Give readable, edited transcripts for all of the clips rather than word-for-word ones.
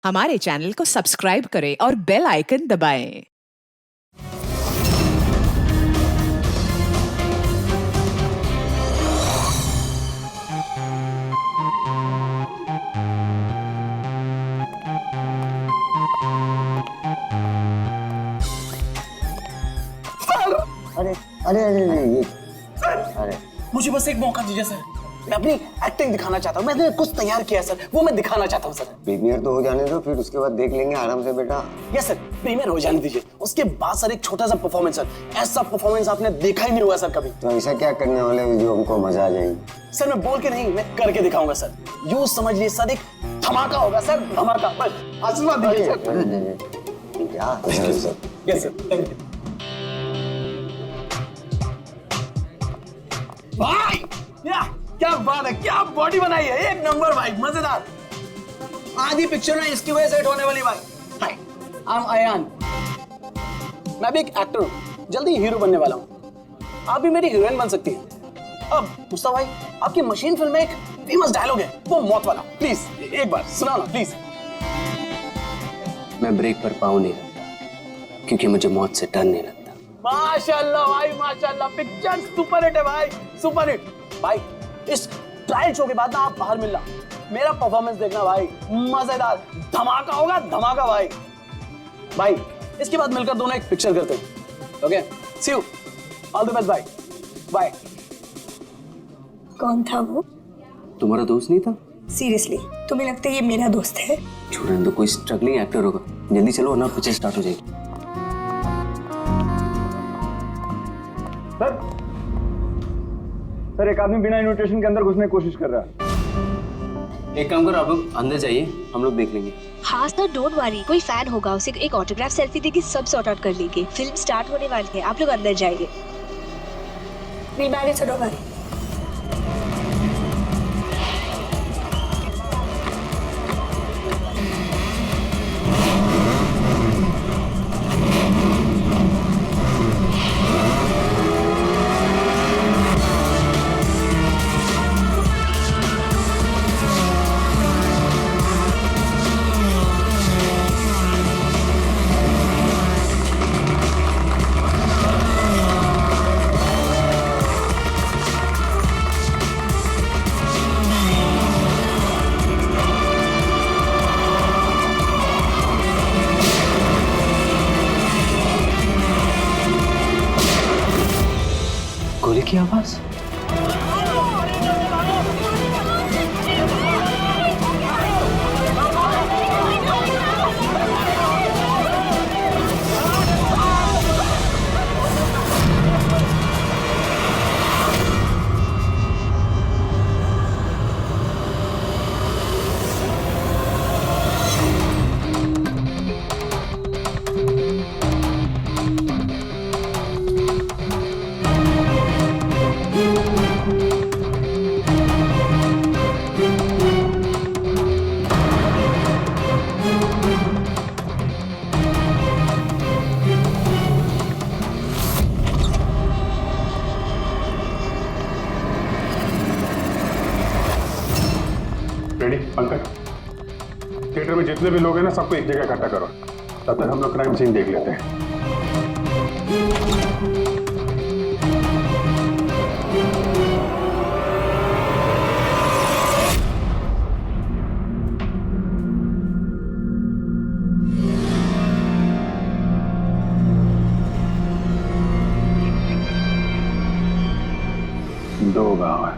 हमारे चैनल को सब्सक्राइब करें और बेल आइकन दबाएं। अरे अरे अरे ये अरे मुझे बस एक मौका दीजिए सर, मैं अपनी एक्टिंग दिखाना चाहता हूँ। मैंने कुछ तैयार किया है सर, वो मैं दिखाना चाहता हूँ सर। प्रीमियर तो हो जाने दो, फिर उसके बाद देख लेंगे आराम से बेटा। यस सर, प्रीमियर हो जाने दीजिए, उसके बाद सर एक छोटा सा परफॉर्मेंस सर। ऐसा परफॉर्मेंस आपने देखा ही नहीं हुआ सर कभी। तो ऐसा क्या करने वाले हो जो हमको मजा आ जाएगी? सर मैं बोल के नहीं, मैं करके दिखाऊंगा सर। यूं समझ लीजिए सर, एक धमाका होगा सर, धमाका। बस आशीर्वाद दीजिए सर। क्या sir? Yes sir, thank you भाई। क्या बात है, क्या बॉडी बनाई है, एक नंबर भाई, मजेदार। आधी पिक्चर में इसकी वजह से हिट होने वाली भाई। हाय, आई एम अयान, मैं भी एक एक्टर हूँ, जल्दी हीरो बनने वाला हूँ। आप भी मेरी हीरोइन बन सकती हैं। अब मुस्ताफ भाई, आपकी मशीन फिल्म में एक फेमस डायलॉग है, वो मौत वाला, प्लीज एक बार सुनाओ ना प्लीज। मैं ब्रेक पर पाँव नहीं रखता क्योंकि मुझे मौत से डर नहीं लगता। माशाल्लाह भाई माशाल्लाह, पिक्चर सुपर हिट है भाई, सुपर हिट। भाई इस ट्रायल शो के बाद ना आप बाहर मिलना, मेरा परफॉर्मेंस देखना भाई, मजेदार धमाका होगा, धमाका भाई। भाई इसके बाद मिलकर दोनों एक पिक्चर करते हैं। Okay, see you, all the best भाई, बाय। कौन था वो? तुम्हारा दोस्त नहीं था? सीरियसली तुम्हें लगता है ये मेरा दोस्त है? छोड़ने दो, कोई स्ट्रगलिंग एक्टर होगा। जल्दी चलो वरना पिक्चर स्टार्ट हो जाएगी। सर एक आदमी बिना इन्विटेशन के अंदर घुसने की कोशिश कर रहा है। एक काम करो, आप लोग अंदर जाइए, हम लोग देख लेंगे। हाँ सर, डोंट वरी, कोई फैन होगा, उसे एक ऑटोग्राफ सेल्फी देके सब सॉर्ट आउट कर लेंगे। फिल्म स्टार्ट होने वाली है, आप लोग अंदर जाइए। बीमारी से डोंट वरी। गोली की आवाज। रेडी पंकज, थिएटर में जितने भी लोग हैं ना, सबको एक जगह इकट्ठा करो। तब तक हम लोग क्राइम सीन देख लेते हैं। दो गांव है,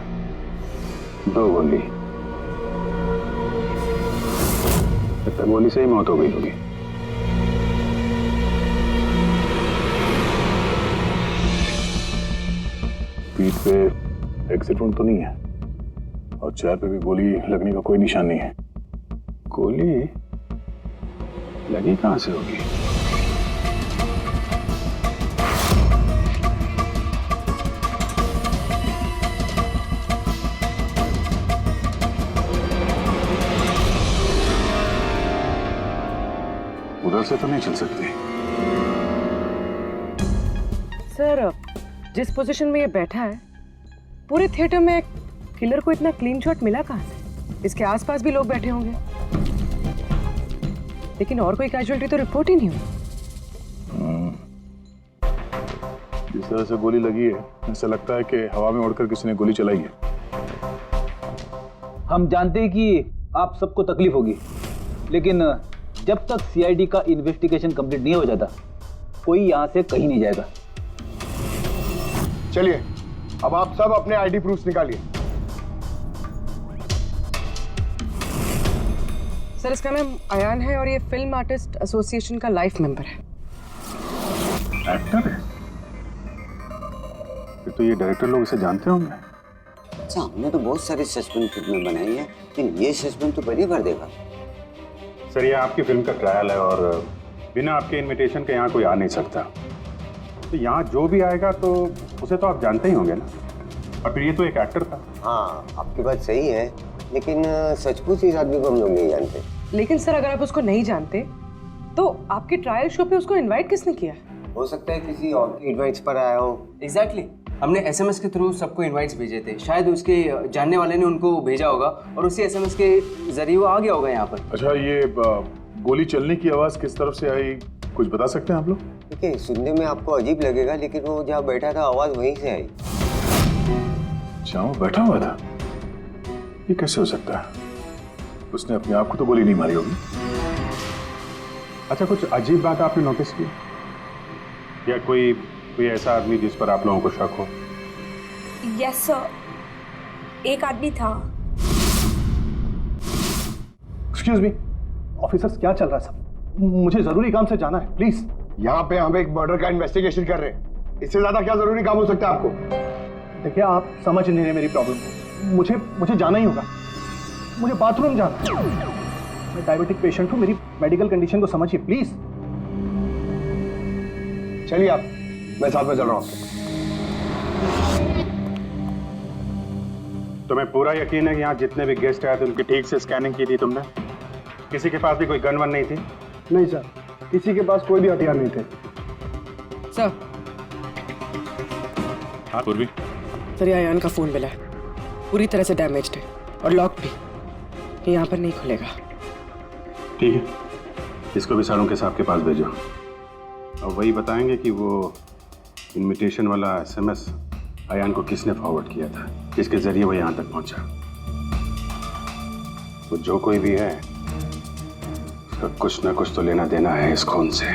दो गोली। गोली से ही मौत हो गई होगी। पीठ पे एग्जिट वुंड तो नहीं है और चेहरे पे भी गोली लगने का कोई निशान नहीं है। गोली लगी कहां से होगी? उधर से तो नहीं चल सकती। सर जिस पोजीशन में ये बैठा है, पूरे थिएटर में किलर को इतना क्लीन शॉट मिला कहां से? इसके आसपास भी लोग बैठे होंगे। लेकिन और कोई कैजुअलिटी तो रिपोर्ट ही नहीं हुई। जिस तरह से गोली लगी है, ऐसा लगता है कि हवा में उड़कर किसी ने गोली चलाई है। हम जानते हैं कि आप सबको तकलीफ होगी, लेकिन जब तक सीआईडी का इन्वेस्टिगेशन कंप्लीट नहीं हो जाता, कोई यहाँ से कहीं नहीं जाएगा। चलिए, अब आप सब अपने आईडी प्रूफ्स निकालिए। सर, इसका नाम अयान है और ये फिल्म आर्टिस्ट एसोसिएशन का लाइफ मेंबर है। एक्टर है? फिर तो ये डायरेक्टर लोग इसे जानते होंगे। अच्छा, हमने तो बहुत सारी सस्पेंस फिल्में बनाई है, लेकिन ये सस्पेंस तो बड़ी भर देगा। सर, ये आपकी फिल्म का ट्रायल है और बिना आपके इनविटेशन के यहाँ कोई आ नहीं सकता। तो यहाँ जो भी आएगा तो उसे तो आप जानते ही होंगे ना। और फिर ये तो एक एक्टर था। हाँ, आपकी बात सही है, लेकिन सचमुच इस आदमी को हम लोग नहीं जानते। लेकिन सर, अगर आप उसको नहीं जानते तो आपके ट्रायल शो पे उसको इनवाइट किसने किया? हो सकता है किसी और के इनवाइट्स पर आया हो। एग्जैक्टली, हमने एसएमएस के थ्रू सबको इनवाइट्स भेजे थे। शायद उसके जानने वाले ने उनको भेजा होगा और उसी एसएमएस के जरिए वो आ गया होगा यहाँ पर। अच्छा, ये गोली चलने की आवाज किस तरफ से आई, कुछ बता सकते हैं आप लोग? देखिए, सुनने में आपको अजीब लगेगा, लेकिन वो जहाँ बैठा था आवाज वहीं से आई। अच्छा, वो बैठा हुआ था? ये कैसे हो सकता है? उसने अपने आप को तो गोली नहीं मारी होगी। अच्छा, कुछ अजीब बात आपने नोटिस की या कोई ऐसा आदमी जिस पर आप लोगों को शक हो? यस सर, एक आदमी था। एक्सक्यूज मी ऑफिसर्स, क्या चल रहा है सब? मुझे जरूरी काम से जाना है, प्लीज। यहाँ पे हम एक मर्डर का इन्वेस्टिगेशन कर रहे हैं, इससे ज्यादा क्या जरूरी काम हो सकता है आपको? देखिए, आप समझ नहीं रहे मेरी प्रॉब्लम को। मुझे जाना ही होगा, मुझे बाथरूम जाना है। मैं डायबिटिक पेशेंट हूँ, मेरी मेडिकल कंडीशन को समझिए प्लीज। चलिए आप, मैं साथ में चल रहा हूँ। तुम्हें पूरा यकीन है कि यहाँ जितने भी गेस्ट आए थे उनकी ठीक से स्कैनिंग की थी तुमने? किसी के पास भी कोई गन वन नहीं थी? नहीं सर, किसी के पास कोई भी हथियार नहीं थे। सर, हाँ पूर्वी। सर, ये अयान का फोन मिला है, पूरी तरह से डैमेज्ड है और लॉक भी, ये यहाँ पर नहीं खुलेगा। ठीक है, इसको भी सारों के साहब के पास भेजो और वही बताएंगे कि वो इनविटेशन वाला एसएमएस अयान को किसने फॉरवर्ड किया था, जिसके जरिए वो यहाँ तक पहुंचा। वो जो कोई भी है, उसका कुछ ना कुछ तो लेना देना है इस खून से।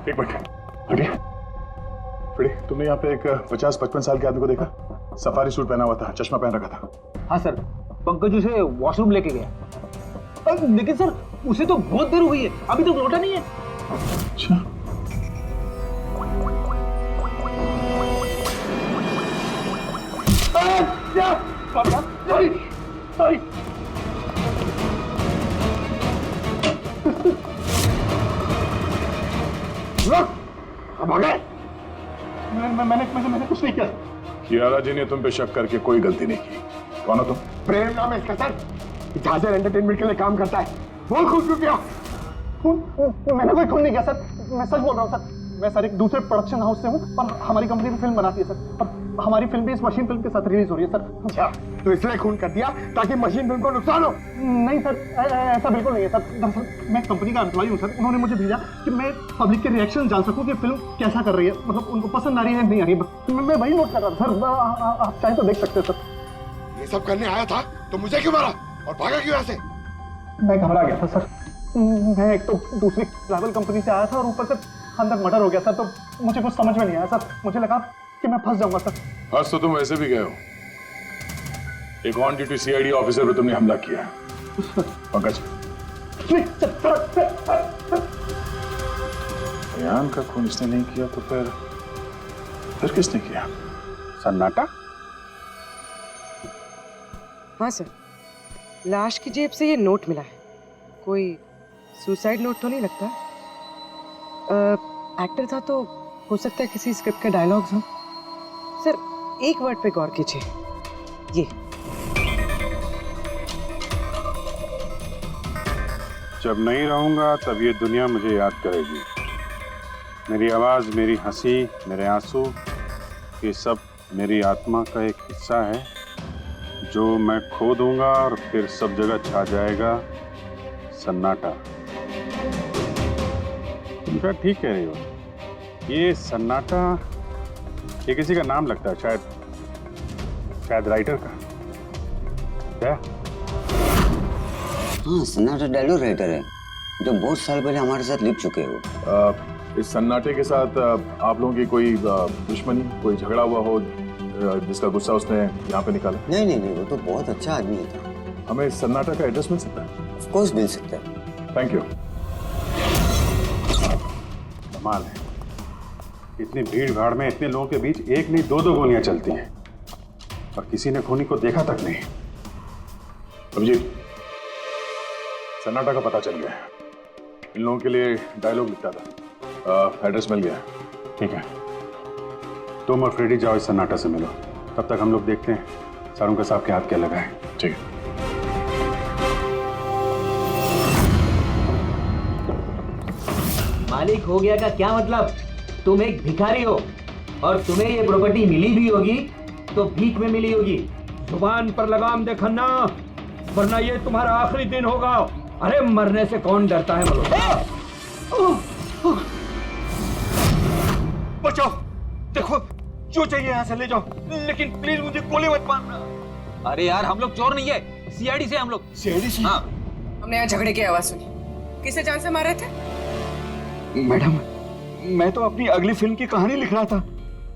एक मिनट, तुमने यहाँ पे एक 50-55 साल के आदमी को देखा? सफारी सूट पहना हुआ था, चश्मा पहन रखा था। हाँ सर, पंकज उसे वॉशरूम लेके गया। लेकिन सर, उसे तो बहुत देर हो गई है, अभी तक लौटा नहीं है। अच्छा, मैंने कुछ नहीं किया। कियारा जी ने तुम पे शक करके कोई गलती नहीं की। कौन हो तुम? प्रेम नाम है इसका सर, जाजर एंटरटेनमेंट के लिए काम करता है। बोल खून क्यों किया? मैंने कोई खून नहीं किया सर, मैं सच बोल रहा हूँ सर। मैं सर एक दूसरे प्रोडक्शन हाउस से हूँ और हमारी कंपनी भी फिल्म बनाती है सर, और हमारी फिल्म भी इस मशीन फिल्म के साथ रिलीज हो रही है सर। अच्छा, तो इसलिए खून कर दिया ताकि मशीन फिल्म को नुकसान हो? नहीं सर, ऐसा बिल्कुल नहीं है सर। दरअसल मैं कंपनी का एम्प्लॉई हूँ सर, उन्होंने मुझे भेजा कि मैं पब्लिक के रिएक्शन जान सकूँ कि फिल्म कैसा कर रही है, मतलब उनको पसंद आ रही है नहीं आ रही है। मैं वही नोट कर रहा था सर, आप चाहे तो देख सकते हैं सर। ये सब करने आया था तो मुझे क्यों मारा और भागा क्यों ऐसे? मैं घबरा गया था सर, मैं एक तो दूसरी ट्रैवल कंपनी से आया था और ऊपर से अंदर मर्डर हो गया सर, तो मुझे कुछ समझ में नहीं आया सर। मुझे लगा कि मैं फंस जाऊंगा सर। आज तो तुम वैसे भी गए हो, एक ऑन ड्यूटी सीआईडी ऑफिसर पे तुमने हमला किया। पंकज, अयान का खून इसने नहीं किया तो फिर किसने किया? सन्नाटा? हाँ सर, लाश की जेब से ये नोट मिला है, कोई सुसाइड नोट तो नहीं लगता? एक्टर था तो हो सकता है किसी स्क्रिप्ट के डायलॉग्स हो। सर, एक वर्ड पे गौर कीजिए, ये जब नहीं रहूंगा तब ये दुनिया मुझे याद करेगी। मेरी आवाज, मेरी हंसी, मेरे आंसू, ये सब मेरी आत्मा का एक हिस्सा है जो मैं खो दूंगा और फिर सब जगह छा जाएगा सन्नाटा। तुम शायद ठीक कह रही हो। ये सन्नाटा ये किसी का नाम लगता है, शायद राइटर का। क्या? हाँ, सन्नाटा डायलॉग राइटर है जो बहुत साल पहले हमारे साथ लिख चुके हो। इस सन्नाटे के साथ आप लोगों की कोई दुश्मनी, कोई झगड़ा हुआ हो जिसका गुस्सा उसने यहाँ पे निकाला? नहीं, वो तो बहुत अच्छा आदमी था। हमें इस सन्नाटा का एड्रेस मिल सकता है? ऑफ कोर्स मिल सकता है। Thank you. कमाल है, इतनी भीड़ भाड़ में इतने लोगों के बीच एक नहीं दो गोलियां चलती हैं और किसी ने खूनी को देखा तक नहीं। अभिजीत, सन्नाटा का पता चल गया है। इन लोगों के लिए डायलॉग लिखता था, एड्रेस मिल गया। ठीक है, तुम और फ्रेडी जाओ, इस सन्नाटा से मिलो। तब तक हम लोग देखते हैं सारुंका साहब के हाथ क्या लगा है। ठीक है। मालिक हो गया का क्या मतलब? तुम एक भिखारी हो और तुम्हें ये प्रॉपर्टी मिली भी होगी तो भीख में मिली होगी। जुबान पर लगाम दे खन्ना, वरना ये तुम्हारा आखिरी दिन होगा। अरे मरने से कौन डरता है बचाओ, देखो जो चाहिए यहाँ से ले जाओ, लेकिन प्लीज मुझे गोली मत मारना। अरे यार, हम लोग चोर नहीं है, सीआईडी से हम लोग। सीआईडी से? हाँ। हमने यहाँ झगड़े की आवाज सुनी। किसे जान से मारे थे? मैडम, मैं तो अपनी अगली फिल्म की कहानी लिख रहा था।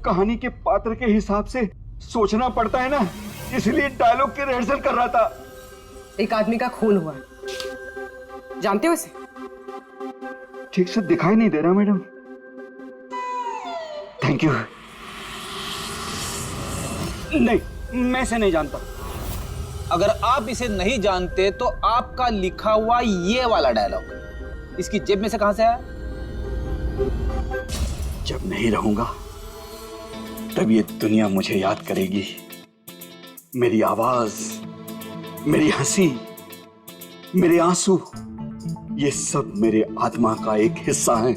कहानी के पात्र के हिसाब से सोचना पड़ता है ना, इसलिए डायलॉग की रिहर्सल कर रहा था। एक आदमी का खून हुआ, जानते हो इसे? ठीक से दिखाई नहीं दे रहा मैडम। Thank you. नहीं, मैं इसे नहीं जानता। अगर आप इसे नहीं जानते तो आपका लिखा हुआ ये वाला डायलॉग इसकी जेब में से कहां से आया? जब नहीं रहूंगा तब ये दुनिया मुझे याद करेगी। मेरी आवाज, मेरी हंसी, मेरे आंसू, ये सब मेरे आत्मा का एक हिस्सा है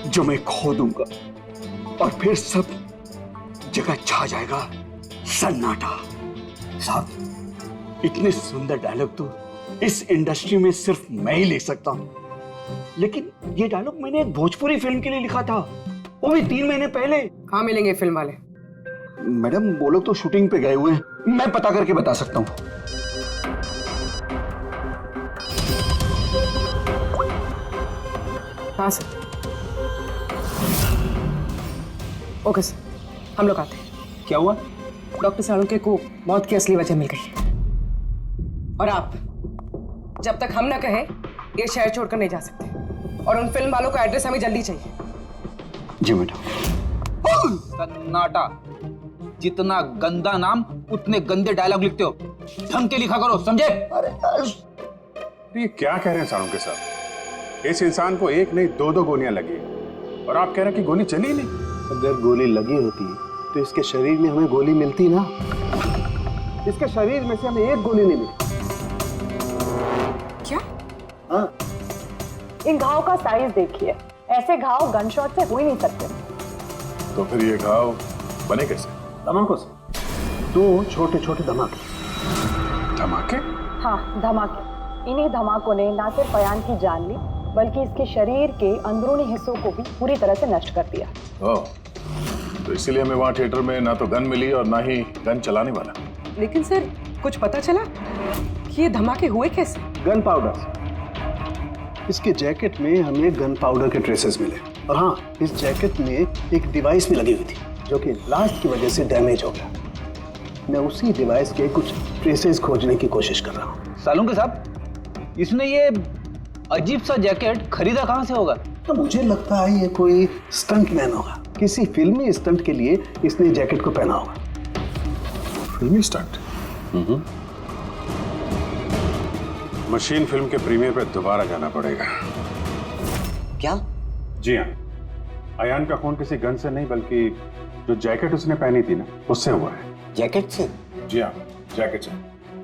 जो मैं खो दूंगा और फिर सब जगह छा जाएगा सन्नाटा। साहब, इतने सुंदर डायलॉग तो इस इंडस्ट्री में सिर्फ मैं ही लिख सकता हूं। लेकिन ये डायलॉग मैंने एक भोजपुरी फिल्म के लिए लिखा था, वो भी 3 महीने पहले। कहाँ मिलेंगे फिल्म वाले? मैडम, वो लोग तो शूटिंग पे गए हुए हैं, मैं पता करके बता सकता हूँ। हाँ सर। ओके सर, हम लोग आते हैं। क्या हुआ? डॉक्टर सालुंके को मौत की असली वजह मिल गई है और आप जब तक हम ना कहें ये शहर छोड़कर नहीं जा सकते। और उन फिल्म वालों का एड्रेस हमें जल्दी चाहिए। जी मैडम। सन्नाटा, जितना गंदा नाम उतने गंदे डायलॉग लिखते हो। ढंग के लिखा करो, समझे? ये क्या कह रहे हैं सारुंके साहब? इस इंसान को एक नहीं दो गोलियां लगी और आप कह रहे हैं कि गोली चली नहीं। अगर गोली लगी होती तो इसके शरीर में हमें गोली मिलती ना। इसके शरीर में से हमें एक गोली नहीं मिली। क्या? हाँ। इन घाव का साइज देखिए, ऐसे घाव गनशॉट से हो ही नहीं सकते। तो फिर ये घाव बने कैसे? धमाकों से। 2 छोटे छोटे धमाके। धमाके? हाँ, धमाके। इन्हीं धमाकों ने ना सिर्फ अयान की जान ली बल्कि इसके शरीर के अंदरूनी हिस्सों को भी पूरी तरह से नष्ट कर दिया। ओह, तो इसीलिए हमें वहां थिएटर में ना तो गन मिली और ना ही गन चलाने वाला। लेकिन सर, कुछ पता चला कि ये धमाके हुए कैसे? Gun powder. इसके जैकेट में हमें गन पाउडर के ट्रेसेस मिले और हाँ, इस जैकेट में एक डिवाइस भी लगी हुई थी जो कि ब्लास्ट की वजह से डैमेज हो गया। मैं उसी डिवाइस के कुछ ट्रेसेस खोजने की कोशिश कर रहा हूँ। सालुंके साहब, इसने ये अजीब सा जैकेट खरीदा कहाँ से होगा? तो मुझे लगता है ये कोई स्टंट मैन होगा। किसी फिल्मी स्टंट के लिए इसने जैकेट को पहना होगा। फिल्मी स्टंट? मशीन फिल्म के प्रीमियर पे दोबारा जाना पड़ेगा। क्या? जी हाँ, अयान का खून किसी गन से नहीं बल्कि जो जैकेट उसने पहनी थी ना, उससे हुआ है। जैकेट से? जी हाँ, जैकेट से।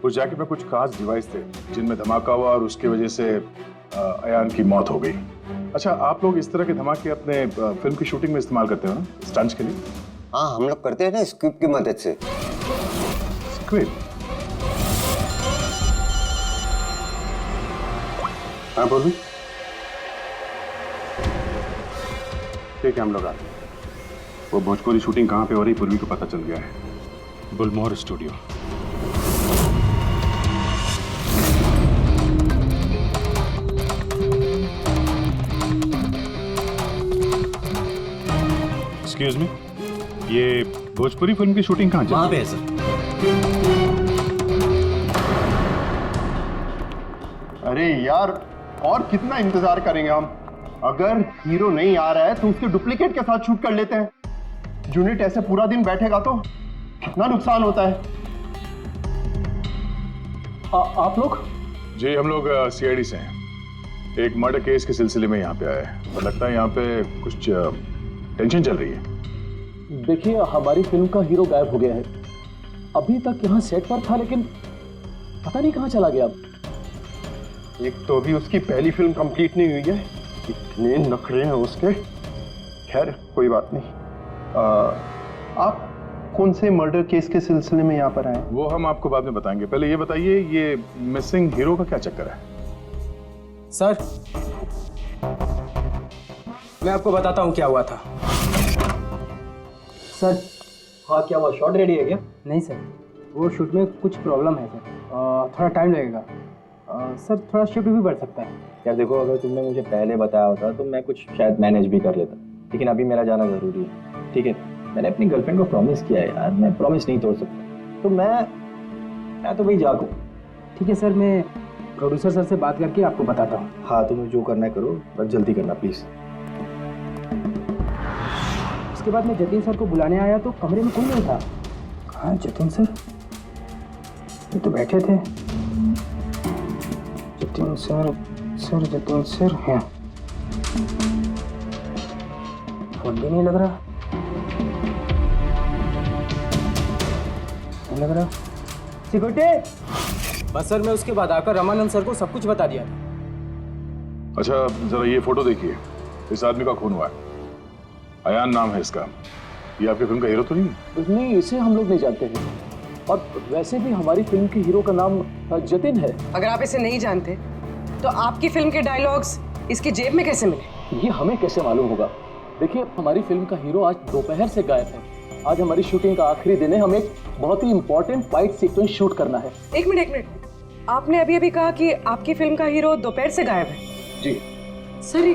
उस जैकेट में कुछ खास डिवाइस थे जिनमें धमाका हुआ और उसकी वजह से अयान की मौत हो गई। अच्छा, आप लोग इस तरह के धमाके अपने फिल्म की शूटिंग में इस्तेमाल करते हो ना, स्टंट्स के लिए? हाँ, हम लोग करते हैं ना स्क्रिप्ट की मदद से। स्क्रिप्ट? हाँ पूर्वी, ठीक है हम लोग आते हैं। वो भोजपुरी शूटिंग कहाँ पे हो रही पूर्वी को पता चल गया है, बुलमोहर स्टूडियो। एक्सक्यूज मी, ये भोजपुरी फिल्म की शूटिंग कहाँ वहाँ पे है सर। अरे यार, और कितना इंतजार करेंगे हम? अगर हीरो नहीं आ रहा है तो उसके डुप्लीकेट के साथ शूट कर लेते हैं। यूनिट ऐसे पूरा दिन बैठेगा तो कितना नुकसान होता है। आप लोग? जी हम लोग सीआईडी से हैं। एक मर्डर केस के सिलसिले में यहाँ पे आए हैं और लगता है यहाँ पे कुछ टेंशन चल रही है। देखिए, हमारी फिल्म का हीरो गायब हो गया है। अभी तक यहाँ सेट पर था लेकिन पता नहीं कहाँ चला गया। एक तो अभी उसकी पहली फिल्म कंप्लीट नहीं हुई है, इतने नखरे हैं उसके। खैर कोई बात नहीं। आप कौन से मर्डर केस के सिलसिले में यहाँ पर आए? वो हम आपको बाद में बताएंगे। पहले ये बताइए, ये मिसिंग हीरो का क्या चक्कर है? सर मैं आपको बताता हूँ क्या हुआ था। सर हाँ, क्या हुआ? शॉट रेडी है क्या? नहीं सर, वो शूट में कुछ प्रॉब्लम है सर, थोड़ा टाइम लगेगा। सर थोड़ा शिफ्ट भी बढ़ सकता है। यार देखो, अगर तुमने मुझे पहले बताया होता तो मैं कुछ शायद मैनेज भी कर लेता, लेकिन अभी मेरा जाना जरूरी है। ठीक है, मैंने अपनी गर्लफ्रेंड को प्रॉमिस किया है यार, मैं प्रॉमिस नहीं तोड़ सकता, तो मैं तो भाई जागू। ठीक है सर, मैं प्रोड्यूसर सर से बात करके आपको बताता हूँ। हाँ, तुम्हें जो करना है करो, पर जल्दी करना प्लीज। उसके बाद मैं जतिन सर को बुलाने आया तो कमरे में कोई नहीं था। कहाँ जतिन सर? ये तो बैठे थे। जतिन सर जतिन सर हैं। फोन भी नहीं लग रहा, नहीं लग रहा। सिक्योरिटी। बस सर, मैं उसके बाद आकर रामानंद सर को सब कुछ बता दिया था। अच्छा जरा ये फोटो देखिए, इस आदमी का खून हुआ है। अयान नाम है इसका। ये आपकी फिल्म का हीरो तो नहीं है? नहीं, इसे हम लोग नहीं जानते हैं, और वैसे भी हमारी फिल्म के हीरो का नाम जतिन है। अगर आप इसे नहीं जानते तो आपकी फिल्म के डायलॉग्स इसकी जेब में कैसे मिले? ये हमें कैसे मालूम होगा? देखिए, हमारी फिल्म का हीरो आज दोपहर से गायब है। आज हमारी शूटिंग का आखिरी दिन है, हमें एक बहुत ही इंपॉर्टेंट फाइट सीक्वेंस शूट करना है। एक मिनट, आपने अभी कहा कि आपकी फिल्म का हीरो दोपहर से गायब है। जी सर,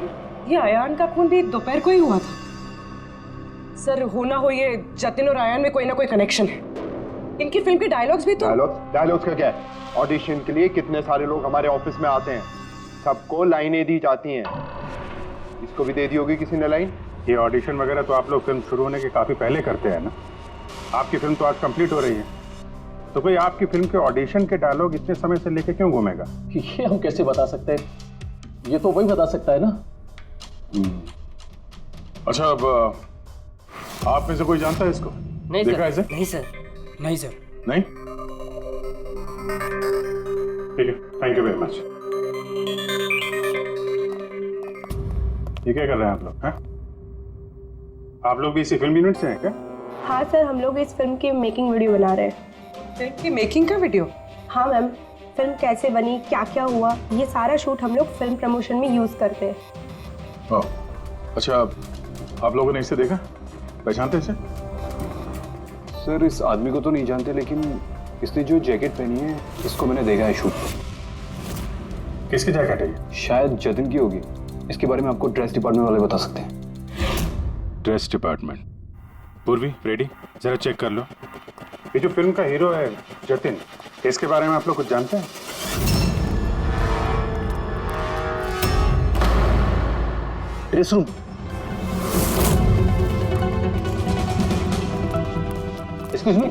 ये अयान का खून भी दोपहर को ही हुआ था। सर, हो ना हो ये जतिन और अयान में कोई ना कोई कनेक्शन है। इनकी फिल्म के डायलॉग्स भी तो। डायलॉग्स का क्या है? ऑडिशन के लिए कितने सारे लोग हमारे ऑफिस में आते हैं, सबको लाइनें दी जाती हैं। इसको भी दे दी होगी किसी ने लाइन। ये ऑडिशन वगैरह तो आप लोग फिल्म शुरू होने के काफी पहले करते हैं ना। आपकी फिल्म तो आज कंप्लीट हो रही है, तो कोई आपकी फिल्म के ऑडिशन के डायलॉग इतने समय से लेके क्यों घूमेगा? ये हम कैसे बता सकते हैं? ये तो वही बता सकता है ना। अच्छा, अब आप में से कोई जानता है इसको? नहीं देखा सर। इसे? नहीं सर, नहीं सर। नहीं? ठीक है, थैंक यू वेरी मच। ये क्या कर रहे हैं आप लोग? हैं? आप लोग भी इसी फिल्म यूनिट से हैं क्या? हाँ सर, हम लोग इस फिल्म की मेकिंग वीडियो बना रहे हैं। फिल्म की मेकिंग का वीडियो? हाँ मैम, फिल्म कैसे बनी, क्या क्या हुआ, ये सारा शूट हम लोग फिल्म प्रमोशन में यूज करते हैं। अच्छा, आप लोगों ने इसे देखा? पहचानते इसे? सर, इस आदमी को तो नहीं जानते, लेकिन इसने जो जैकेट पहनी है इसको मैंने देखा है शूट पे। किसकी जैकेट है ये? शायद जतिन की होगी। इसके बारे में आपको ड्रेस डिपार्टमेंट वाले बता सकते हैं। Dress department. पूर्वी, रेडी, जरा चेक कर लो। ये जो फिल्म का हीरो है जतिन, इसके बारे में आप लोग कुछ जानते हैं? Dress room. एक्सक्यूज मी,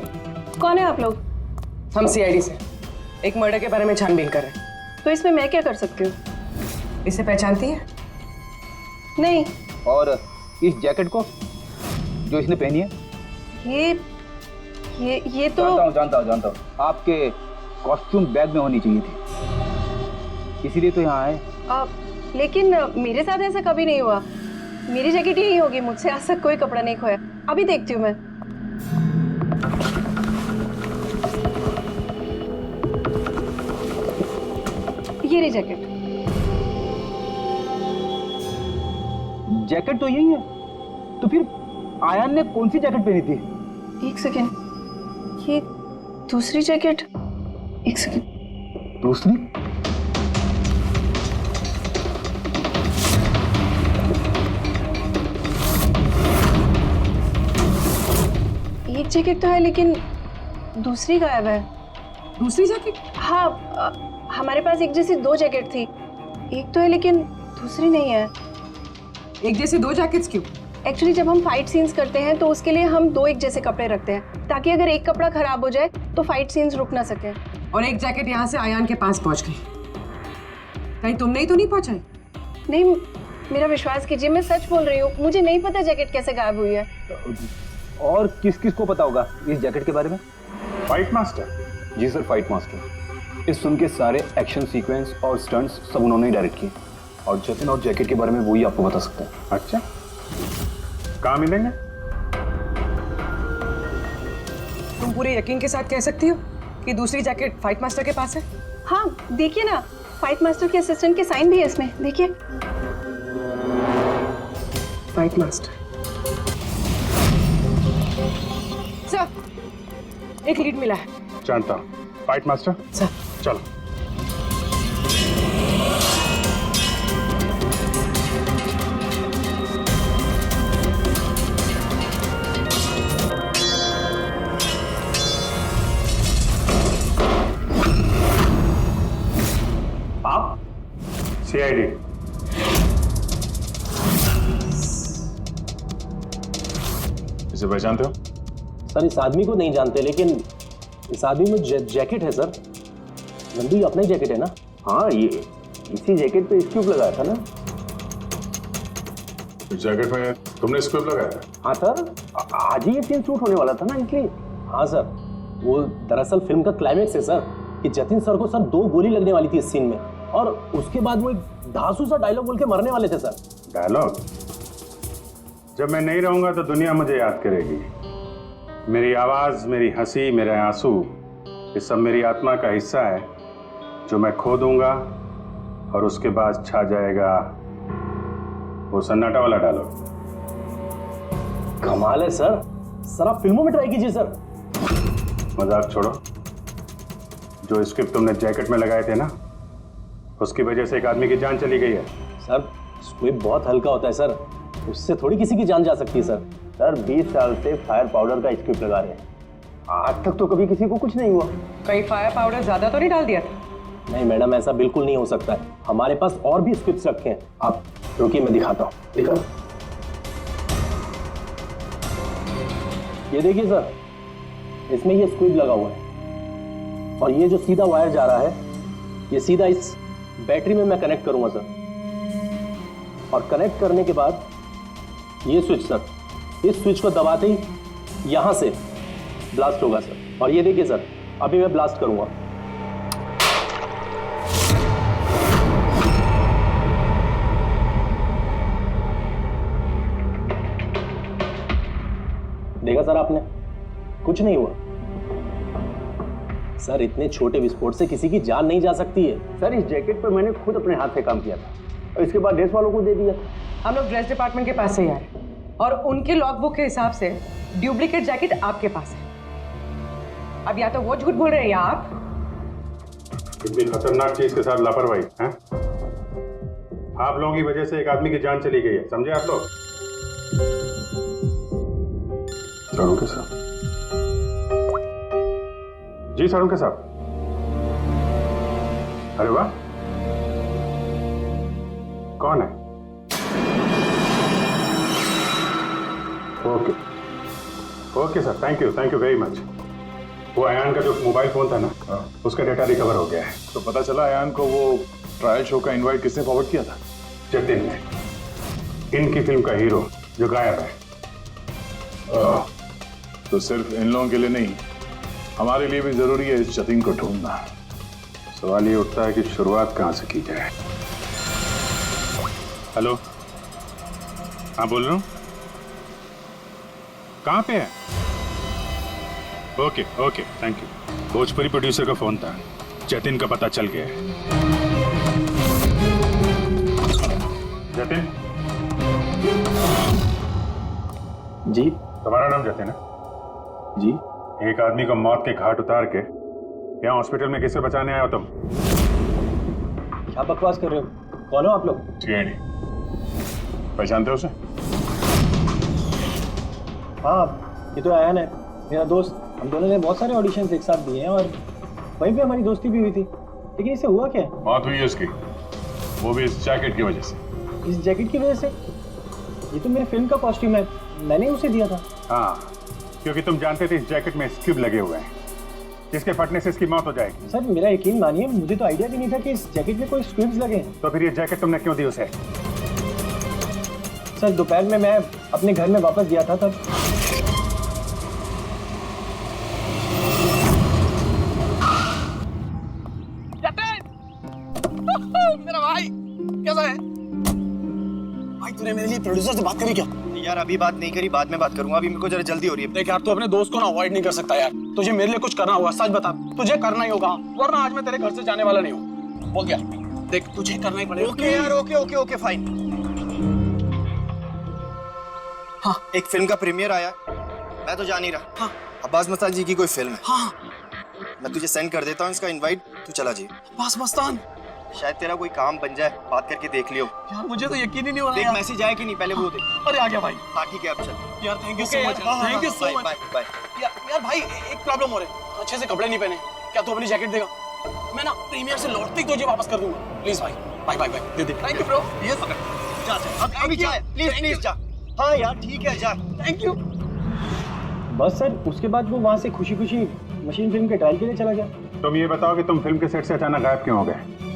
कौन है आप लोग? हम सीआईडी से एक मर्डर के बारे में छानबीन कर रहे हैं। तो इसमें मैं क्या कर सकती हूँ? इसे पहचानती है? नहीं। और इस जैकेट को जो इसने पहनी है? ये तो जानता हूँ। आपके कॉस्ट्यूम बैग में होनी चाहिए थी, इसीलिए तो यहाँ आए। लेकिन मेरे साथ ऐसा कभी नहीं हुआ। मेरी जैकेट यही होगी, मुझसे आज तक कोई कपड़ा नहीं खोया। अभी देखती हूँ मैं। ये रही जैकेट। जैकेट तो यही है, तो फिर आयान ने कौन सी जैकेट पहनी थी? एक सेकेंड, ये दूसरी जैकेट, एक सेकेंड, दूसरी? एक जैकेट तो है लेकिन दूसरी गायब है। दूसरी जैकेट? हाँ, हमारे पास एक जैसी 2 जैकेट थी, एक तो है लेकिन दूसरी नहीं है। एक जैसे 2 जैकेट्स क्यों? एक्चुअली जब हम फाइट सीन्स करते हैं तो उसके लिए हम 2 एक जैसे कपड़े रखते हैं, ताकि अगर एक कपड़ा खराब हो जाए तो फाइट सीन्स रुक ना सके। और एक जैकेट यहाँ से आयान के पास पहुंच गई, कहीं तुमने ही तो नहीं पहुंचाई? नहीं, मेरा विश्वास कीजिए, मैं सच बोल रही हूँ, मुझे नहीं पता जैकेट कैसे गायब हुई है। और किस किस को पता होगा इस जैकेट के बारे में? Fight master? जी सर, फाइट मास्टर। इस फिल्म के सारे एक्शन सीक्वेंस और स्टंट्स सब उन्होंने ही डायरेक्ट किए, और जतिन और जैकेट के बारे में वही आपको बता सकते हैं। अच्छा, कहाँ मिलेंगे? तुम पूरे यकीन के साथ कह सकती हो कि दूसरी जैकेट फाइट मास्टर के पास है? हाँ, देखिए ना, फाइट मास्टर के असिस्टेंट के साइन भी है इसमें, देखिए। Fight master. सर, एक लीड मिला है। जानता हूँ। Fight master? सर। चलो। आप? CID। इसे पहचानते हो? सर, इस आदमी को नहीं जानते, लेकिन इस आदमी में जैकेट है सर। नंदी अपना ही जैकेट है ना? हाँ, ये इसी जैकेट पे स्क्यूब लगाया था ना? इस जैकेट में तुमने स्क्यूब लगाया था? हाँ सर, आज ही ये सीन शूट होने वाला था ना, इसलिए। हाँ सर, वो दरअसल फिल्म का क्लाइमेक्स है सर, कि जतिन सर को सर 2 गोली लगने वाली थी इस सीन में, और उसके बाद वो एक धांसू सा डायलॉग बोल के मरने वाले थे सर। डायलॉग? जब मैं नहीं रहूंगा तो दुनिया मुझे याद करेगी। मेरी आवाज, मेरी हंसी, मेरे आंसू, ये सब मेरी आत्मा का हिस्सा है जो मैं खो दूंगा, और उसके बाद छा जाएगा वो सन्नाटा वाला डायलॉग। कमाल है सर, सर आप फिल्मों में ट्राई कीजिए सर। मजाक छोड़ो। जो स्क्रिप्ट तुमने जैकेट में लगाए थे ना, उसकी वजह से एक आदमी की जान चली गई है। सर, स्क्विब बहुत हल्का होता है सर, उससे थोड़ी किसी की जान जा सकती है सर। सर 20 साल से फायर पाउडर का स्क्रिप्ट लगा रहे हैं, आज तक तो कभी किसी को कुछ नहीं हुआ। कहीं फायर पाउडर ज्यादा तो नहीं डाल दिया था? नहीं मैडम, ऐसा बिल्कुल नहीं हो सकता है, हमारे पास और भी स्क्रिप्ट्स रखे हैं। आप रुकिए, मैं दिखाता हूँ। दिखा, ये देखिए सर, इसमें ये स्क्विब लगा हुआ है, और ये जो सीधा वायर जा रहा है, ये सीधा इस बैटरी में मैं कनेक्ट करूंगा सर, और कनेक्ट करने के बाद ये स्विच सर, इस स्विच को दबाते ही यहां से ब्लास्ट होगा सर। और ये देखिए सर, अभी मैं ब्लास्ट करूंगा, देखा सर आपने, कुछ नहीं हुआ सर। इतने छोटे विस्फोट से किसी की जान नहीं जा सकती है सर। इस जैकेट पर मैंने खुद अपने हाथ से काम किया था, और इसके बाद ड्रेस वालों को दे दिया। हम लोग ड्रेस डिपार्टमेंट के पास से ही आ रहे हैं, और उनके लॉगबुक के हिसाब से डुप्लीकेट जैकेट आपके पास है। अब या तो वो झूठ बोल रहे हैं या आप। इतनी खतरनाक चीज के साथ लापरवाही है? आप लोगों की वजह से एक आदमी की जान चली गई है, समझे आप लोग? सारुण साहब। जी सारुण साहब। अरे वाह, कौन है? Okay okay sir, thank you very much. वो अयान का जो मोबाइल फोन था ना, उसका डेटा रिकवर हो गया है। तो पता चला अयान को वो ट्रायल शो का इनवाइट किसने फॉरवर्ड किया था? जतिन ने, इनकी फिल्म का हीरो जो गायब है। तो सिर्फ इन लोगों के लिए नहीं, हमारे लिए भी जरूरी है इस जतिन को ढूंढना। सवाल ये उठता है कि शुरुआत कहां से की जाए। हेलो, हाँ बोल रहा हूँ। कहाँ पे है? Okay okay, thank you. Bhojpuri producer का फोन था, जतिन का पता चल गया है। जतिन जी। तुम्हारा नाम जतिन है? जी। एक आदमी को मौत के घाट उतार के यहाँ हॉस्पिटल में किससे बचाने आए हो तुम? क्या बकवास कर रहे हो? कौन हो आप लोग? TID। पहचानते हो उसे? हाँ, ये तो आयान है, मेरा दोस्त। हम दोनों ने बहुत सारे ऑडिशंस एक साथ दिए हैं और वहीं पे हमारी दोस्ती भी हुई थी। लेकिन इससे हुआ क्या? मौत हुई है उसकी, वो भी इस जैकेट की वजह से। इस जैकेट की वजह से? ये तो मेरे फिल्म का कॉस्ट्यूम है, मैंने उसे दिया था। हाँ, क्योंकि तुम जानते थे इस जैकेट में स्क्यूब लगे हुए हैं, जिसके फटने से इसकी मौत हो जाएगी। सर मेरा यकीन मानिए, मुझे तो आइडिया भी नहीं था कि इस जैकेट में कोई स्क्यूब्स लगे हैं। तो फिर ये जैकेट तुमने क्यों दी उसे? सर दोपहर में मैं अपने घर में वापस गया था तब। मेरा भाई कैसा है? भाई तूने मेरे लिए प्रोड्यूसर से बात करी क्या? यार अभी बात नहीं करी, बाद में बात करूंगा, अभी मेरे को जरा जल्दी हो रही है। देख यार, तू अपने दोस्त को ना अवॉइड नहीं कर सकता यार। तुझे मेरे लिए कुछ करना होगा, सच बता। तुझे करना ही होगा, वरना आज मैं तेरे घर से जाने वाला नहीं हूँ। बोल क्या? देख तुझे करना ही पड़ेगा। ओके यार, ओके फाइन। हाँ, एक फिल्म का प्रीमियर आया, मैं तो जा नहीं रहा। हाँ, अब्बास मस्तान जी की कोई फिल्म है। हाँ, मैं तुझे सेंड कर देता हूँ इसका इनवाइट, तू चला जी। अब्बास मस्तान, शायद तेरा कोई काम बन जाए, बात करके देख लियो। यार मुझे तो यकीन ही नहीं हो रहा। देख मैसेज आया कि नहीं, पहले वो देख। अरे आ गया भाई। हाँ ठीक है, अब चल। यार thank you so much, thank you so much. Bye bye. यार भाई एक प्रॉब्लम हो रही है, अच्छे से कपड़े नहीं पहने। क्या तू अपनी जैकेट देगा? मैं ना प्रीमियर से लौटते ही तुझे वापस कर दूंगा। प्लीज भाई, बाय बाय बाय। दे दे। Thank you bro. ये पकड़, जा जा अभी जा, प्लीज जा। हाँ यार ठीक है, जा। Thank you. बस सर, उसके बाद वो वहाँ से खुशी खुशी मशीन फिल्म के ट्रायल के लिए चला गया। तुम ये बताओ कि तुम फिल्म के सेट से अचानक गायब क्यों हो गए?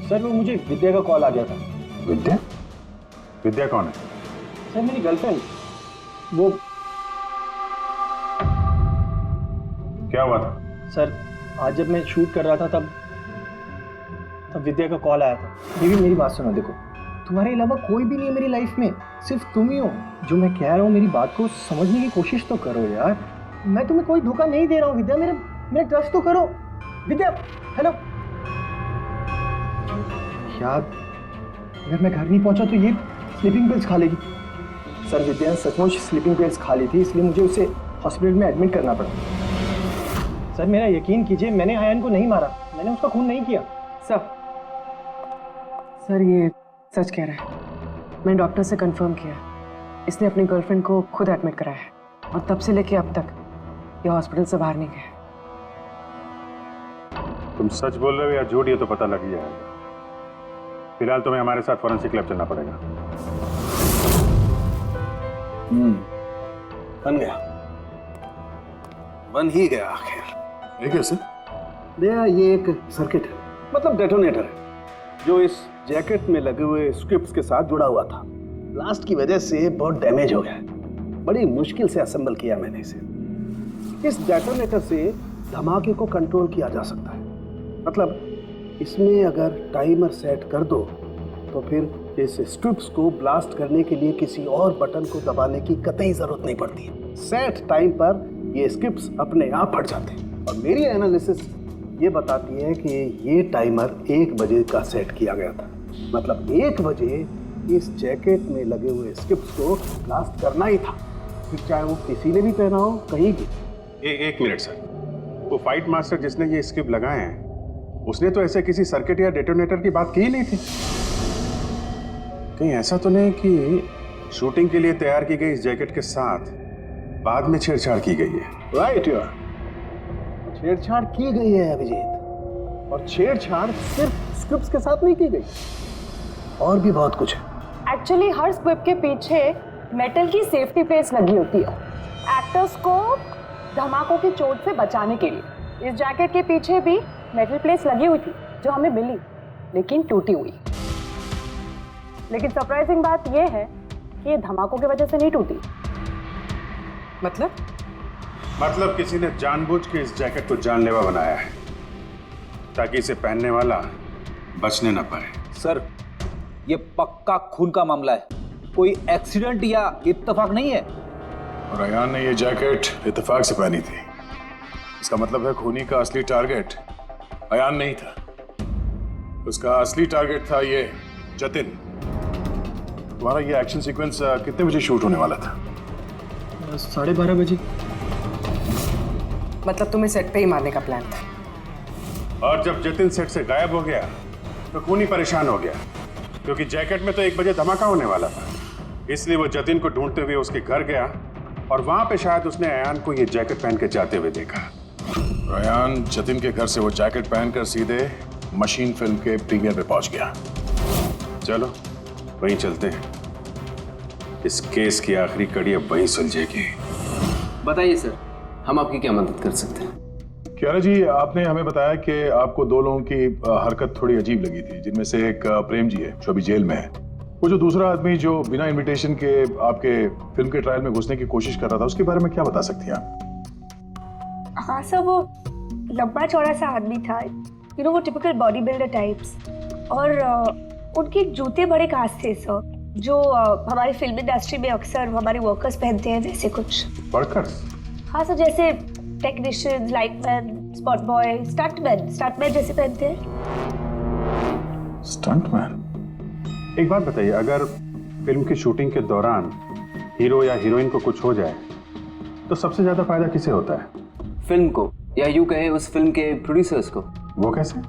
सर वो मुझे विद्या का कॉल आ गया था। विद्या? विद्या कौन है? सर मेरी गर्लफ्रेंड। वो क्या हुआ था? सर आज जब मैं शूट कर रहा था तब विद्या का कॉल आया था। बेबी मेरी बात सुनो, देखो तुम्हारे अलावा कोई भी नहीं है मेरी लाइफ में, सिर्फ तुम ही हो। जो मैं कह रहा हूँ मेरी बात को समझने की कोशिश तो करो यार। मैं तुम्हें कोई धोखा नहीं दे रहा हूँ विद्या, मेरे ट्रस्ट तो करो। विद्या हेलो। यार अगर मैं घर नहीं पहुंचा तो ये स्लीपिंग पिल्स खा लेगी। सर विद्या ने सचमुच स्लीपिंग पिल्स खा ली थी, इसलिए मुझे उसे हॉस्पिटल में एडमिट करना पड़ा। सर मेरा यकीन कीजिए, मैंने आयन को नहीं मारा, मैंने उसका खून नहीं किया। सर ये सच कह रहा है। मैंने डॉक्टर से कंफर्म किया, इसने अपनी गर्लफ्रेंड को खुद एडमिट कराया है और तब से लेके अब तक ये हॉस्पिटल से बाहर नहीं गया। तुम सच बोल रहे हो या झूठ, ये तो पता लग ही जाएगा। फिलहाल तुम्हें हमारे साथ फॉरेंसिक लैब चलना पड़ेगा। बन गया, बन ही गया आखिर। ये कैसे? ये एक सर्किट है, मतलब डेटोनेटर है, जो इस जैकेट में लगे हुए स्क्रिप्ट्स के साथ जुड़ा हुआ था। ब्लास्ट की वजह से बहुत डैमेज हो गया है, बड़ी मुश्किल से असेंबल किया मैंने इसे। इस डेटोनेटर से धमाके को कंट्रोल किया जा सकता है, मतलब इसमें अगर टाइमर सेट कर दो तो फिर इस स्ट्रिप्स को ब्लास्ट करने के लिए किसी और बटन को दबाने की कतई जरूरत नहीं पड़ती। सेट टाइम पर ये स्ट्रिप्स अपने आप फट जाते हैं। और मेरी एनालिसिस ये बताती है कि ये टाइमर 1 बजे का सेट किया गया था, मतलब 1 बजे इस जैकेट में लगे हुए स्ट्रिप्स को ब्लास्ट करना ही था, फिर चाहे वो किसी ने भी पहना हो कहीं भी। एक मिनट सर, वो फाइट मास्टर जिसने ये स्क्रिप्ट लगाए हैं उसने तो ऐसे किसी सर्किट या डेटोनेटर की बात की ही नहीं थी। कहीं ऐसा तो नहीं कि शूटिंग के लिए तैयार की गई इस जैकेट के साथ बाद में छेड़छाड़ की गई है? राइट यार, छेड़छाड़ की गई है अभिजीत, और छेड़छाड़ सिर्फ स्क्रिप्ट्स के साथ नहीं की गई, और भी बहुत कुछ है। एक्चुअली हर स्क्रिप्ट के पीछे मेटल की सेफ्टी प्लेट्स लगी होती है, एक्टर्स को धमाकों की चोट से बचाने के लिए। इस जैकेट के पीछे भी मेटल प्लेट्स लगी हुई थी जो हमें मिली, लेकिन टूटी हुई। लेकिन सरप्राइजिंग बात यह है कि ये धमाकों की वजह से नहीं टूटी। मतलब किसी ने जानबूझ के इस जैकेट को जानलेवा बनाया है ताकि इसे पहनने वाला बचने न पाए। सर ये पक्का खून का मामला है, कोई एक्सीडेंट या इत्तेफाक नहीं है। और अयान ने ये जैकेट इत्तेफाक से पहनी थी, इसका मतलब है खूनी का असली टारगेट अयान नहीं था, उसका असली टारगेट था ये जतिन। तुम्हारा ये एक्शन सीक्वेंस कितने बजे शूट होने वाला था? 12:30 बजे। मतलब तुम्हें सेट पे ही मारने का प्लान था? और जब जतिन सेट से गायब हो गया तो खूनी परेशान हो गया, क्योंकि जैकेट में तो 1 बजे धमाका होने वाला था। इसलिए वो जतिन को ढूंढते हुए उसके घर गया और वहां पे शायद उसने अयान को ये जैकेट पहन के जाते हुए देखा। अयान जतिन के घर से वो जैकेट पहनकर सीधे मशीन फिल्म के प्रीमियर पे पहुंच गया। चलो वहीं चलते हैं, इस केस की आखिरी कड़ी अब वहीं सुलझेगी। बताइए सर, हम आपकी क्या मदद कर सकते हैं? क्यारा जी, आपने हमें बताया कि आपको 2 लोगों की हरकत थोड़ी अजीब लगी थी, जिनमें से एक प्रेम जी है जो अभी जेल में है। वो जो दूसरा आदमी जो बिना इनविटेशन के आपके फिल्म के ट्रायल में घुसने की कोशिश कर रहा था, उसके बारे में क्या बता सकती हैं आप? हाँ सर, वो लंबा चौड़ा सा आदमी था, वो टिपिकल बॉडी बिल्डर टाइप्स, और उनके जूते बड़े खास थे सर, जो हमारी फिल्म इंडस्ट्री में अक्सर हमारे वर्कर्स पहनते हैं, वैसे कुछ। वर्कर्स? हाँ सर, जैसे technicians, lightman, spot boy, stuntman जैसे पहनते हैं। स्टंटमैन? एक बात बताइए, अगर फिल्म की शूटिंग के दौरान हीरो या हीरोइन को कुछ हो जाए तो सबसे ज्यादा फायदा किसे होता है? फिल्म को, या यूं कहें उस फिल्म के प्रोड्यूसर्स को। वो कैसे?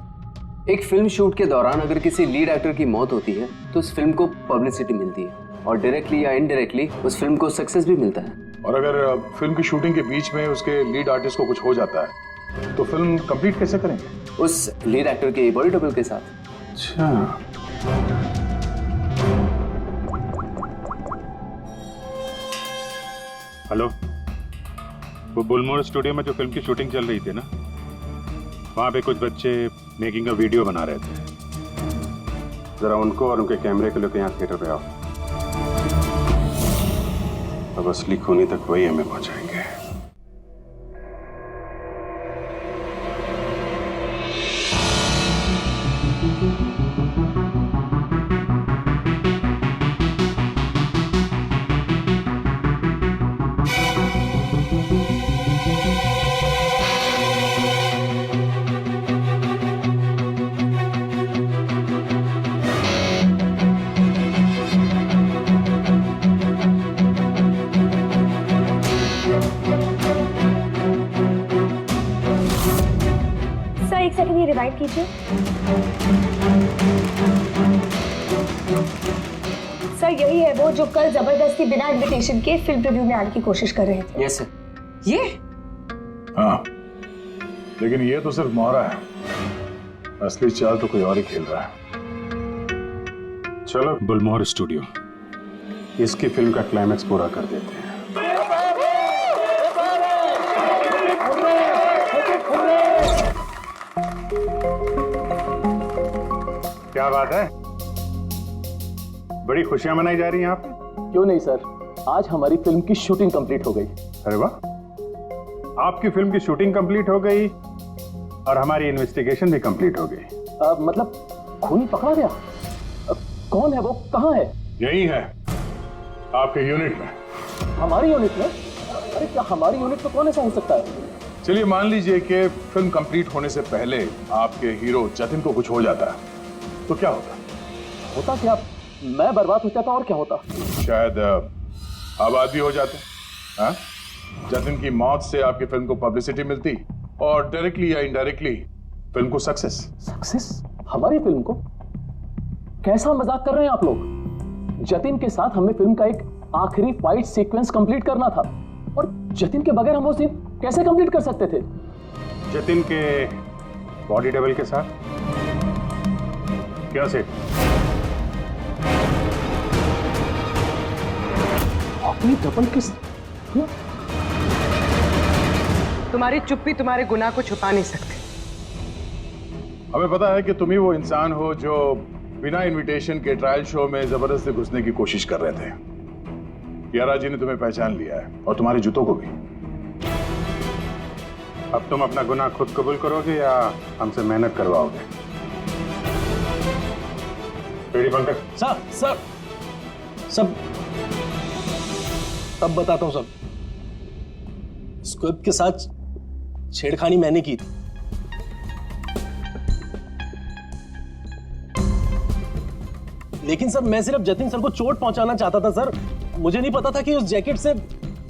एक फिल्म शूट के दौरान अगर किसी लीड एक्टर की मौत होती है तो उस फिल्म को पब्लिसिटी मिलती है, और डायरेक्टली या इनडायरेक्टली उस फिल्म को सक्सेस भी मिलता है। और अगर फिल्म की शूटिंग के बीच में उसके लीड आर्टिस्ट को कुछ हो जाता है तो फिल्म कंप्लीट कैसे करेंगे? उस लीड एक्टर के बॉडी डबल के साथ। अच्छा, हेलो, वो बुलमोर स्टूडियो में जो फिल्म की शूटिंग चल रही थी ना, वहां पे कुछ बच्चे मेकिंग का वीडियो बना रहे थे। जरा उनको और उनके कैमरे को लेकर यहाँ थिएटर पे आओ। अब असली खूनी तक वही हमें पहुंचाएंगे। एक सेकंड, ये रिवाइंड कीजिए। सर, यही है वो जो कल जबरदस्ती बिना इनविटेशन के फिल्म रिव्यू में आने की कोशिश कर रहे थे। Yes sir. ये? हाँ, लेकिन ये तो सिर्फ मोहरा है, असली चाल तो कोई और ही खेल रहा है। चलो बुलमोहर स्टूडियो, इसकी फिल्म का क्लाइमैक्स पूरा कर देते हैं। क्या बात है, बड़ी खुशियां मनाई जा रही हैं आप? क्यों नहीं सर, आज हमारी फिल्म की शूटिंग कंप्लीट हो गई। अरे वाह, आपकी फिल्म की शूटिंग कंप्लीट हो गई और हमारी इन्वेस्टिगेशन भी कंप्लीट हो गई। मतलब खूनी पकड़ा गया? कौन है वो, कहाँ है? यही है, आपके यूनिट में। हमारी यूनिट में? अरे क्या हमारी यूनिट में कौन ऐसा हो सकता है? चलिए मान लीजिए कि फिल्म कंप्लीट होने से पहले आपके हीरो जतिन को कुछ हो जाता है, तो क्या होता? होता क्या? मैं बर्बाद हो जाता और क्या होता? शायद आबाद भी हो जाते। हाँ? जतिन की मौत से आपकी फिल्म को पब्लिसिटी मिलती और डायरेक्टली या इनडायरेक्टली फिल्म को सक्सेस। सक्सेस? हमारी फिल्म को? कैसा मजाक कर रहे हैं आप लोग? जतिन के साथ हमें फिल्म का एक आखिरी फाइट सीक्वेंस कंप्लीट करना था, और जतिन के बगैर हम वो सीन कैसे कंप्लीट कर सकते थे? जतिन के बॉडी डबल के साथ? क्या सेठ? अपनी डबल किस? तुम्हारी चुप्पी तुम्हारे गुनाह को छुपा नहीं सकती। हमें पता है कि तुम ही वो इंसान हो जो बिना इनविटेशन के ट्रायल शो में जबरदस्ती घुसने की कोशिश कर रहे थे। कियारा जी ने तुम्हें पहचान लिया है, और तुम्हारे जूतों को भी। अब तुम अपना गुनाह खुद कबूल करोगे या हमसे मेहनत करवाओगे? रेडी पंकज? सर सब तब बताता हूं। सब स्क्रिप्ट के साथ छेड़खानी मैंने की थी। लेकिन सर मैं सिर्फ जतिन सर को चोट पहुंचाना चाहता था सर। मुझे नहीं पता था कि उस जैकेट से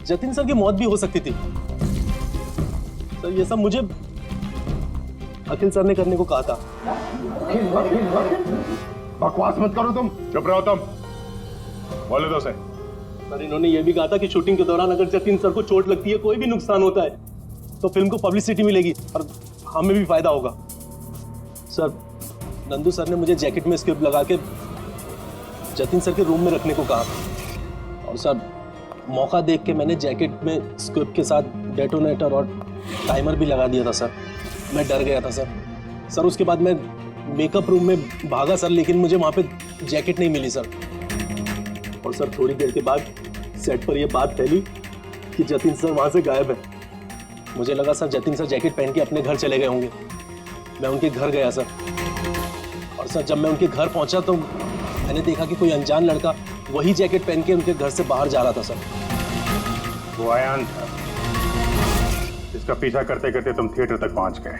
जतिन सर की मौत भी हो सकती थी सर। ये सब मुझे अखिल सर ने करने को कहा था। बकवास मत करो तुम, चुप रहो तुम, बोले दो सर। इन्होंने ये भी कहा था कि शूटिंग के दौरान अगर जतिन सर को चोट लगती है, कोई भी नुकसान होता है, तो फिल्म को पब्लिसिटी मिलेगी और हमें भी फायदा होगा। सर नंदू सर ने मुझे जैकेट में स्क्रिप्ट लगा के जतिन सर के रूम में रखने को कहा और सर मौका देख के मैंने जैकेट में स्क्रिप्ट के साथ डेटोनेटर और टाइमर भी लगा दिया था सर। मैं डर गया था सर। सर उसके बाद मैं मेकअप रूम में भागा सर, लेकिन मुझे वहाँ पे जैकेट नहीं मिली सर। और सर थोड़ी देर के बाद सेट पर यह बात फैली कि जतिन सर वहाँ से गायब है। मुझे लगा सर जतिन सर जैकेट पहन के अपने घर चले गए होंगे। मैं उनके घर गया सर और सर जब मैं उनके घर पहुंचा तो मैंने देखा कि कोई अनजान लड़का वही जैकेट पहन के उनके घर से बाहर जा रहा था सर। वो अयान था जिसका पीछा करते करते तुम थिएटर तक पहुंच गए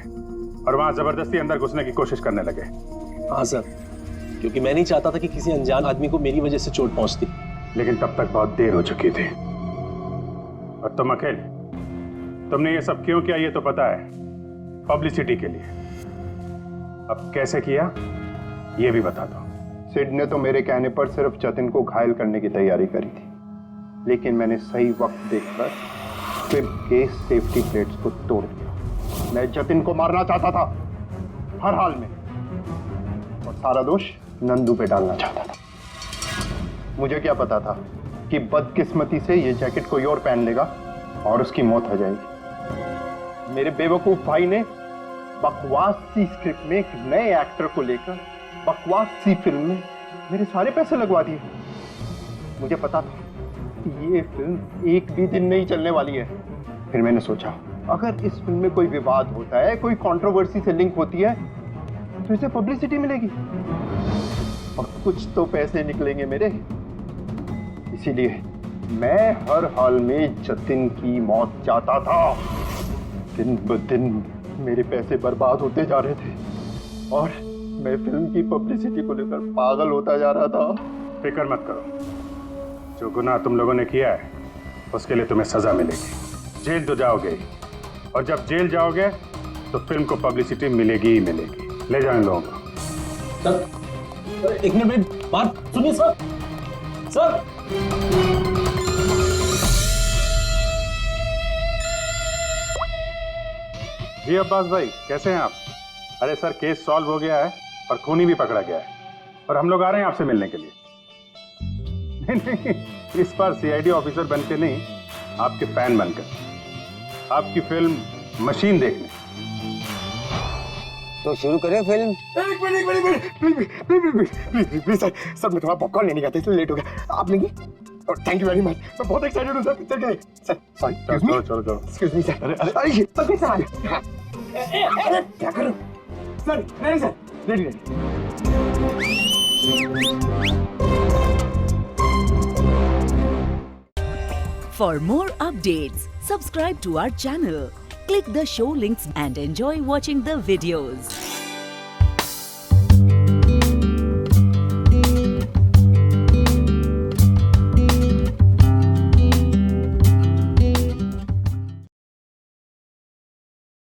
और वहां जबरदस्ती अंदर घुसने की कोशिश करने लगे। हाँ सर, क्योंकि मैं नहीं चाहता था कि किसी अनजान आदमी को मेरी वजह से चोट पहुंचती। लेकिन तब तक बहुत देर हो चुकी थी। और तुम अखिल, तुमने ये सब क्यों किया ये तो पता है, पब्लिसिटी के लिए। अब कैसे किया ये भी बता दो। सिड ने तो मेरे कहने पर सिर्फ जतिन को घायल करने की तैयारी करी थी, लेकिन मैंने सही वक्त देखकर फिल्म के सेफ्टी प्लेट्स को तोड़ दिया। मैं जतिन को मारना चाहता था हर हाल में, और सारा दोष नंदू पे डालना चाहता था। मुझे क्या पता था कि बदकिस्मती से ये जैकेट कोई और पहन लेगा और उसकी मौत हो जाएगी। मेरे बेवकूफ भाई ने बकवास सी स्क्रिप्ट में एक नए एक्टर को लेकर बकवास सी फिल्म में मेरे सारे पैसे लगवा दिए। मुझे पता था कि ये फिल्म एक भी दिन नहीं चलने वाली है। फिर मैंने सोचा अगर इस फिल्म में कोई विवाद होता है, कोई कंट्रोवर्सी से लिंक होती है, तो इसे पब्लिसिटी मिलेगी और कुछ तो पैसे निकलेंगे मेरे। इसीलिए मैं हर हाल में जतिन की मौत चाहता था। दिन ब दिन मेरे पैसे बर्बाद होते जा रहे थे और मैं फिल्म की पब्लिसिटी को लेकर पागल होता जा रहा था। फिक्र मत करो, जो गुनाह तुम लोगों ने किया है उसके लिए तुम्हें सजा मिलेगी। जेल तो जाओगे ही, और जब जेल जाओगे तो फिल्म को पब्लिसिटी मिलेगी ही मिलेगी। ले जाओ इन लोगों को। सर एक मिनट मेरी बात सुनिए सर। सर जी अब्बास भाई, कैसे हैं आप? अरे सर केस सॉल्व हो गया है और खूनी भी पकड़ा गया है और हम लोग आ रहे हैं आपसे मिलने के लिए। नहीं, इस बार सीआईडी ऑफिसर बनके नहीं, आपके फैन बनकर आपकी फिल्म मशीन देखने। तो शुरू करें फिल्म? प्लीज सर मैं थोड़ा पॉपकॉर्न लेने गया था इसलिए लेट हो गया। आप लेंगे? थैंक यू वेरी मच, मैं बहुत एक्साइटेड हूँ सर पिक्चर के लिए। सर सॉरी, चलो एक्सक्यूज मी सर। अरे सर कैसे आ गए? अरे क्या करूं सर? नहीं sir, ready. For more updates, subscribe to our channel, click the show links and enjoy watching the videos.